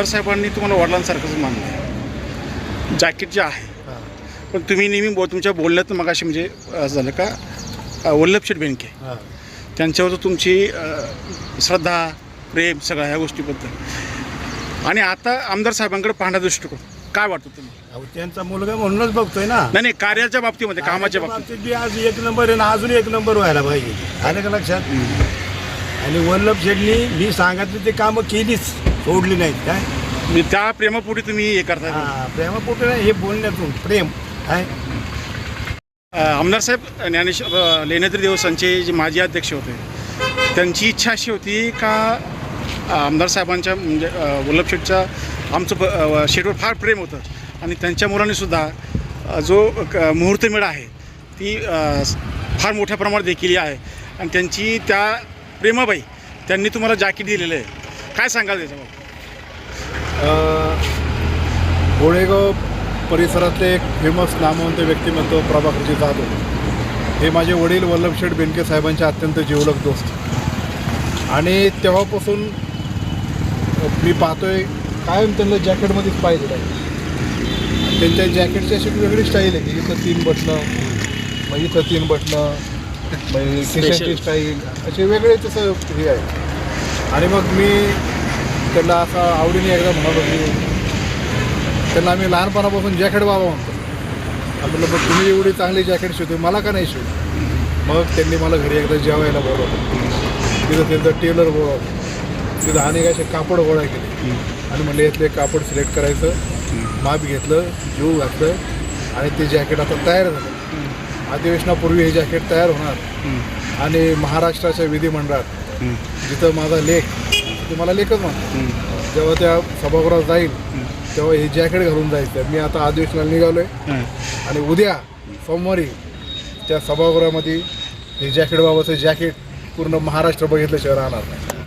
आमदार साहेबांनी तुम्हाला वडिलांसारखंच मानलं आहे, जॅकेट जे आहे. पण तुम्ही नेहमी तुमच्या बोलण्यात मग अशी म्हणजे असं झालं का वल्लभशेठ बेनके त्यांच्यावर तुमची श्रद्धा, प्रेम सगळ्या ह्या गोष्टीबद्दल, आणि आता आमदार साहेबांकडे पाहण्याचा दृष्टिकोन काय वाटतं तुम्हाला? त्यांचा मुलगा म्हणूनच बघतोय ना. नाही, कार्याच्या बाबतीमध्ये, कामाच्या बाबतीत बी आज एक नंबर आहे ना, अजून एक नंबर व्हायला पाहिजे. आलं का लक्षात? आणि वल्लभ शेठनी मी सांगितलं ते कामं केलीच, सोडली नाहीत. काय म्हणजे त्या प्रेमापोटी तुम्ही हे करता? प्रेमापोटी नाही, हे बोलण्यातून प्रेम आहे. आमदार साहेब ज्ञानेश्वर लेण्याद्री देवस्थानचे जे माजी अध्यक्ष होते, त्यांची इच्छा अशी होती का आमदार साहेबांच्या म्हणजे वल्लभ शेठच्या आमचं शेठवर फार प्रेम होतं, आणि त्यांच्या मुलांनीसुद्धा जो मुहूर्तमेढ आहे ती फार मोठ्या प्रमाणात देखील आहे, आणि त्यांची त्या प्रेमाबाई त्यांनी तुम्हाला जॅकेट दिलेलं आहे. काय सांगाल त्याच्याबाबत? गोळेगाव परिसरातले एक फेमस नामवंत व्यक्तिमत्व प्रभाकरजी जाधव हे माझे वडील वल्लभशेठ बेनके साहेबांचे अत्यंत जिवलग दोस्त, आणि तेव्हापासून मी पाहतोय कायम त्यांना जॅकेटमध्येच पाहिजे आहे. त्यांच्या जॅकेटची अशी वेगळी स्टाईल आहे की इथं 3 बटणं, मग इथं 3 बटणं, मग खिशाची स्टाईल, असे वेगळे तसं हे आहे. आणि मग मी त्यांना असं आवडीने एकदा म्हणत होती, त्यांना आम्ही लहानपणापासून जॅकेट बाबा म्हणतो. म्हटलं मग तुम्ही एवढी चांगली जॅकेट शिवतो, मला का नाही शिवतो? मग त्यांनी मला घरी एकदा जेवायला बोलवलं, तिथं त्यांचं टेलर बोलवलं, तिथं अनेक असे कापड गोळा केले, आणि म्हणले यातले कापड सिलेक्ट करायचं, माप घेतलं, जीव घातलं, आणि ते जॅकेट आता तयार झालं. अधिवेशनापूर्वी हे जॅकेट तयार होणार, आणि महाराष्ट्राच्या विधिमंडळात जिथं माझा लेख, ते मला लेखच म्हणतो, जेव्हा त्या सभागृहात जाईल तेव्हा हे जॅकेट घालून जायचं. मी आता अधिवेशनाला निघालो आहे, आणि उद्या सोमवारी त्या सभागृहामध्ये हे जॅकेटबाबतचं जॅकेट पूर्ण महाराष्ट्र बघितल्याशिवाय राहणार नाही.